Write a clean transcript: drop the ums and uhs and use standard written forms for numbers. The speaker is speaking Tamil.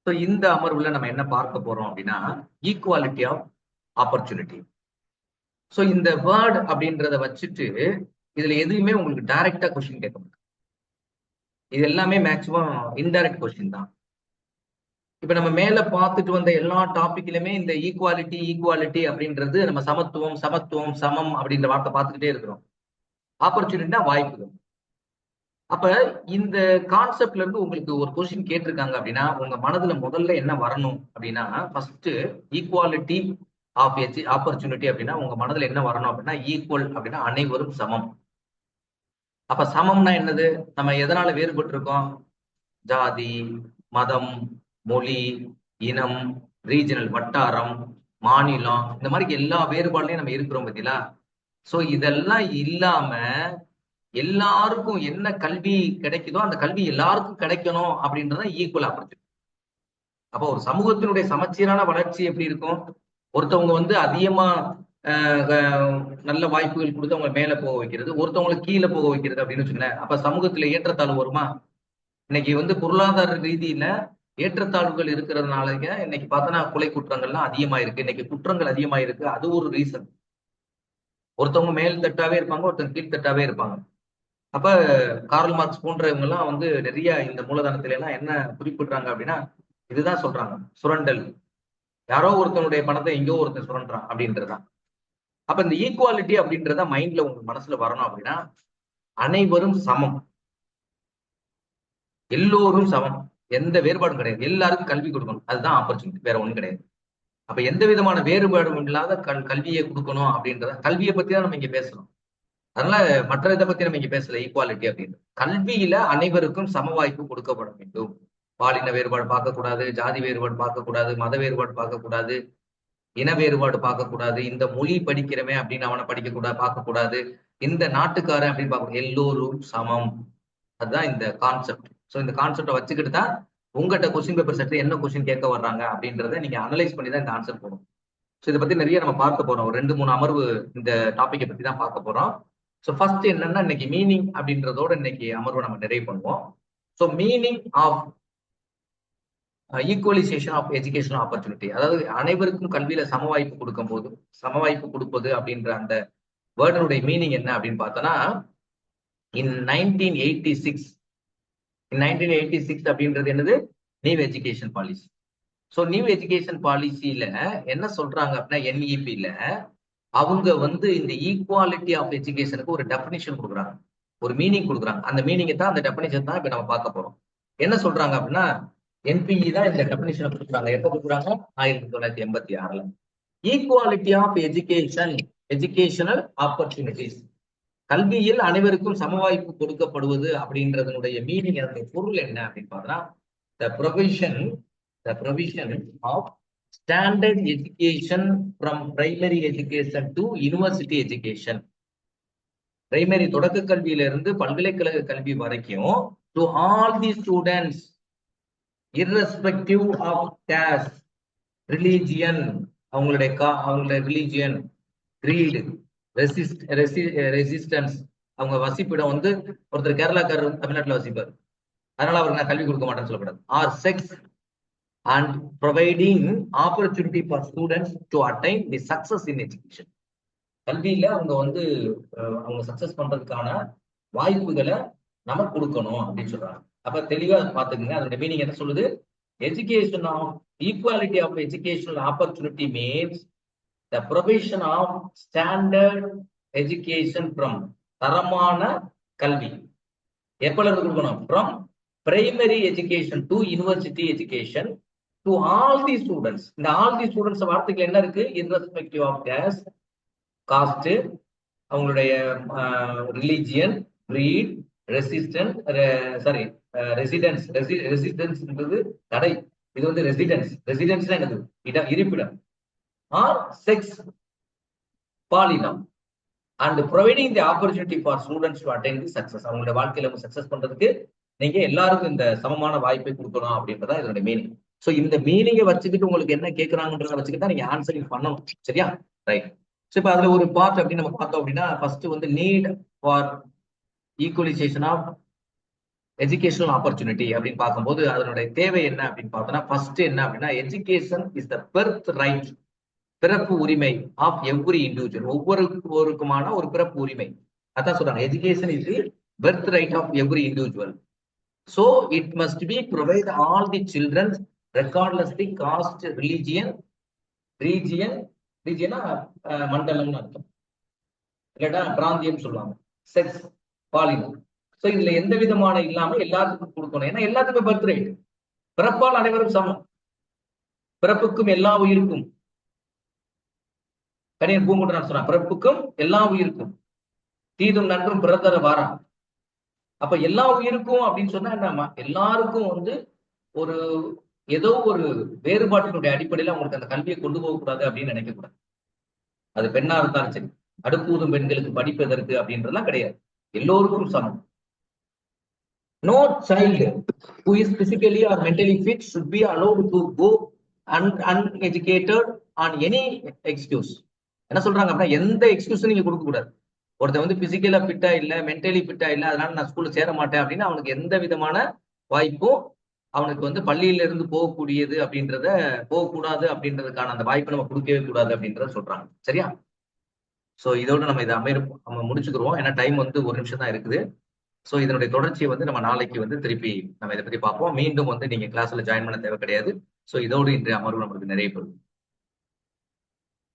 ஸோ இந்த அமர்வுல நம்ம என்ன பார்க்க போறோம் அப்படின்னா ஈக்குவாலிட்டி ஆஃப் ஆப்பர்ச்சுனிட்டி. ஸோ இந்த வேர்ட் அப்படின்றத வச்சுட்டு இதுல எதுவுமே உங்களுக்கு டைரக்டா கொஸ்டின் கேட்க முடியும். இது எல்லாமே மேக்சிமம் இன்டைரக்ட் கொஸ்டின் தான். இப்ப நம்ம மேல பார்த்துட்டு வந்த எல்லா டாபிக்லயுமே இந்த ஈக்குவாலிட்டி ஈக்குவாலிட்டி அப்படின்றது நம்ம சமத்துவம் சமத்துவம் சமம் அப்படின்ற வார்த்தை பார்த்துக்கிட்டே இருக்கிறோம். ஆப்பர்ச்சுனிட்டினா வாய்ப்புகள். அப்ப இந்த கான்செப்ட்ல இருந்து உங்களுக்கு ஒரு கொஸ்டின் கேட்டிருக்காங்க அப்படின்னா உங்க மனதுல முதல்ல என்ன வரணும் அப்படின்னா ஃபர்ஸ்ட் ஈக்குவாலிட்டி ஆஃப் ஆப்பர்ச்சுனிட்டி அப்படின்னா உங்க மனதுல என்ன வரணும் அப்படின்னா ஈக்குவல் அப்படின்னா அனைவரும் சமம். அப்ப சமம்னா என்னது? நம்ம எதனால வேறுபட்டு இருக்கோம்? ஜாதி, மதம், மொழி, இனம், ரீஜனல் வட்டாரம், மாநிலம், இந்த மாதிரி எல்லா வேறுபாடுலையும் நம்ம இருக்கிறோம் பார்த்தீங்களா? சோ இதெல்லாம் இல்லாம எல்லாருக்கும் என்ன கல்வி கிடைக்குதோ அந்த கல்வி எல்லாருக்கும் கிடைக்கணும் அப்படின்றத ஈக்குவல் ஆப்பர்ச்சுனிட்டி. அப்போ ஒரு சமூகத்தினுடைய சமச்சீரான வளர்ச்சி எப்படி இருக்கும்? ஒருத்தவங்க வந்து அதிகமா நல்ல வாய்ப்புகள் கொடுத்து அவங்க மேல போக வைக்கிறது, ஒருத்தவங்களை கீழே போக வைக்கிறது அப்படின்னு வச்சுக்கோங்களேன். அப்ப சமூகத்துல ஏற்றத்தாழ்வு வருமா? இன்னைக்கு வந்து பொருளாதார ரீதியில ஏற்றத்தாழ்வுகள் இருக்கிறதுனால இன்னைக்கு பார்த்தோன்னா கொலை குற்றங்கள்லாம் அதிகமா இருக்கு. இன்னைக்கு குற்றங்கள் அதிகமா இருக்கு. அது ஒரு ரீசன். ஒருத்தவங்க மேல் தட்டாவே இருப்பாங்க, ஒருத்தவங்க கீழ்த்தட்டாவே இருப்பாங்க. அப்ப கார்ல் மார்க்ஸ் போன்றவங்க எல்லாம் வந்து நிறைய இந்த மூலதனத்துல எல்லாம் என்ன குறிப்பிடுறாங்க அப்படின்னா இதுதான் சொல்றாங்க, சுரண்டல். யாரோ ஒருத்தனுடைய பணத்தை எங்கேயோ ஒருத்தன் சுரண்டான் அப்படின்றதுதான். அப்ப இந்த ஈக்குவாலிட்டி அப்படின்றத மைண்ட்ல உங்க மனசுல வரணும் அப்படின்னா அனைவரும் சமம், எல்லோரும் சமம், எந்த வேறுபாடும் கிடையாது, எல்லாருக்கும் கல்வி கொடுக்கணும், அதுதான் ஆப்பர்ச்சுனிட்டி, வேற ஒண்ணும் கிடையாது. அப்ப எந்த விதமான வேறுபாடும் இல்லாத கல்வியை கொடுக்கணும் அப்படின்றத, கல்வியை பத்தி தான் நம்ம இங்க பேசணும். அதனால மற்ற இதை பத்தி நம்ம இங்க பேசல. ஈக்குவாலிட்டி அப்படின்னு கல்வியில அனைவருக்கும் சம வாய்ப்பு கொடுக்கப்பட வேண்டும். பாலின வேறுபாடு பார்க்கக்கூடாது, ஜாதி வேறுபாடு பார்க்கக்கூடாது, மத வேறுபாடு பார்க்கக்கூடாது, இன வேறுபாடு பார்க்கக்கூடாது, இந்த மொழி படிக்கிறவன் அப்படின்னு அவனை படிக்க கூடாது பார்க்கக்கூடாது, இந்த நாட்டுக்காரன் அப்படின்னு பார்க்க, எல்லோரும் சமம். அதுதான் இந்த கான்செப்ட். ஸோ இந்த கான்செப்டை வச்சுக்கிட்டு தான் உங்கள்கிட்ட கொஸ்டின் பேப்பர் செட்டு என்ன கொஸ்டின் கேட்க வர்றாங்க அப்படின்றத நீங்க அனலைஸ் பண்ணி தான் இந்த ஆன்சர் போடும். ஸோ இதை பத்தி நிறைய நம்ம பார்க்க போறோம். ஒரு 2-3 அமர்வு இந்த டாபிக்கை பத்தி தான் பார்க்க போறோம். ஸோ ஃபர்ஸ்ட் என்னன்னா இன்னைக்கு மீனிங் அப்படின்றதோட இன்னைக்கு அமர்வை நம்ம நிறைவு பண்ணுவோம். So meaning of equalisation of educational opportunity, அதாவது அனைவருக்கும் கல்வியில சம வாய்ப்பு கொடுக்கும் போது சம வாய்ப்பு கொடுப்பது அப்படின்ற அந்த வேர்டனுடைய மீனிங் என்ன அப்படின்னு பார்த்தோன்னா இன் 1986 அப்படின்றது என்னது? New education policy. So new education பாலிசியில என்ன சொல்றாங்க அப்படின்னா NEP-ல அவங்க வந்து இந்த ஈக்குவாலிட்டி ஆஃப் எஜுகேஷனுக்கு ஒரு டெஃபினிஷன் கொடுக்குறாங்க, ஒரு மீனிங் கொடுக்குறாங்க. அந்த மீனிங்கை தான், அந்த டெஃபினிஷன் தான் இப்ப நம்ம பார்க்க போறோம். என்ன சொல்றாங்க அப்படின்னா NPE தான் இந்த டெஃபினிஷனை கொடுக்குறாங்க. எப்ப கொடுக்குறாங்க? 1986-ல. Equality of education, educational opportunities, கல்வியில் அனைவருக்கும் சம வாய்ப்பு கொடுக்கப்படுவது அப்படின்றதனுடைய மீனிங், அதனுடைய பொருள் என்ன அப்படின்னு பார்த்தா the provision of standard education from primary education to university education. Primary தொடக்க கல்வியில இருந்து பல்கலைக்கழக கல்வி வரைக்கும் to all the students irrespective of caste, religion, அவங்களுடைய ரிலீஜியன், creed, ரெசிஸ்டன்ஸ், அவங்க வசிப்பிடம் வந்து ஒருத்தர் கேரளாக்காரர் தமிழ்நாட்டில் வசிப்பார், அதனால அவருக்கு நான் கல்வி கொடுக்க மாட்டேன்னு சொல்லக்கூடாது. Or sex and providing opportunity for students to attain the success in education. கல்வியில அவங்க வந்து அவங்க சக்சஸ் பண்றதுக்கான வாய்ப்புகளை நம்ம கொடுக்கணும் அப்படின்னு சொல்றாங்க. அப்ப தெளிவா பாத்துக்கங்க, அதோட மீனிங் என்ன சொல்லுது? Education of equality of educational opportunity means the provision of standard education from, தரமான கல்வி எப்பல இருந்து கொடுக்கணும்? from primary education to university education to all the students. இந்த all the students வார்த்தைகள் என்ன இருக்கு? irrespective of caste, அவங்களுடைய ரிலிஜியன், creed, ரெசிடென்ஸ்ன்றது தடை, இது வந்து ரெசிடென்ஸ்னா என்னது? இடம், இருப்பிடம். ஆர் செக்ஸ், பாலினம், and providing the opportunity for students to attain the success. அவங்களோட வாழ்க்கையில சக்சஸ் பண்றதுக்கு நீங்க எல்லாருக்கும் இந்த சமமான வாய்ப்பை கொடுக்கணும் அப்படின்றதான் இதோட மீனிங். ஸோ இந்த மீனிங்கை வச்சுக்கிட்டு உங்களுக்கு என்ன கேட்கறாங்கன்றத வச்சுக்கிட்டு நீங்க ஆன்சரிங் பண்ணணும். சரியா? ரைட். ஸோ இப்போ அதுல ஒரு பார்ட் அப்படின்னு நம்ம பார்த்தோம் அப்படின்னா ஃபர்ஸ்ட் வந்து need for equalisation of educational opportunity அப்படின்னு பார்க்கும்போது அதனுடைய தேவை என்ன அப்படின்னு பார்த்தோம்னா ஃபர்ஸ்ட் என்ன அப்படின்னா education is the birth right, பிறப்பு உரிமை ஆஃப் எவ்ரி இண்டிவிஜுவல், ஒவ்வொருவருக்குமான ஒரு பிறப்பு உரிமை. அதான் சொல்றாங்க education is the birth right of every individual. So it must be provide all the children regardless the caste, religion, ரீஜியனா மண்டலம்னு அர்த்தம், இல்லடா பிராந்தியம் சொல்லுவாங்க, செக்ஸ், பாலினம். ஸோ இதுல எந்த விதமான இல்லாம எல்லாத்துக்கும் கொடுக்கணும். ஏன்னா எல்லாத்துக்கும் பர்த் ரைட், பிறப்பால் அனைவரும் சமம், பிறப்புக்கும் எல்லா உயிருக்கும், கணியன் பூங்குன்றன் சொன்னான், பிறப்புக்கும் எல்லா உயிருக்கும் தீதும் நன்றும் பிறந்தர வாரா. அப்ப எல்லா உயிருக்கும் அப்படின்னு சொன்னா என்னமா, எல்லாருக்கும் வந்து ஒரு ஏதோ ஒரு வேறுபாட்டினுடைய அடிப்படையில அவங்களுக்கு அந்த கல்வியை கொண்டு போகக்கூடாது அப்படின்னு நினைக்க கூடாது. அது பெண்ணா இருந்தாலும் சரி, அடுப்பூதும் பெண்களுக்கு படிப்பதற்கு அப்படின்றதுலாம் கிடையாது, எல்லோருக்கும் சமம். No child who is physically or mentally fit should be allowed to go uneducated on any excuse. என்ன சொல்றாங்க அப்படின்னா எந்த எக்ஸ்கியூஸும் நீங்க கொடுக்க கூடாது. ஒருத்தன் வந்து பிசிக்கலா ஃபிட்டா இல்ல, மென்டலி ஃபிட்டா இல்ல, அதனால நான் ஸ்கூல்ல சேர மாட்டேன் அப்படின்னு அவனுக்கு எந்த விதமான வாய்ப்பும், அவனுக்கு வந்து பள்ளியில இருந்து போகக்கூடியது அப்படின்றத, போகக்கூடாது அப்படின்றதுக்கான அந்த வாய்ப்பை நம்ம கொடுக்கவே கூடாது அப்படின்றத சொல்றாங்க. சரியா? சோ இதோட நம்ம இதை நம்ம முடிச்சுக்கிறோம். ஏன்னா டைம் வந்து 1 நிமிஷம் தான் இருக்குது. ஸோ இதனுடைய தொடர்ச்சியை வந்து நம்ம நாளைக்கு வந்து திருப்பி நம்ம இதை பத்தி பார்ப்போம். மீண்டும் வந்து நீங்க கிளாஸ்ல ஜாயின் பண்ண தேவை கிடையாது. ஸோ இதோடு இன்றைய அமர்வு நம்மளுக்கு நிறைவு பெறும்.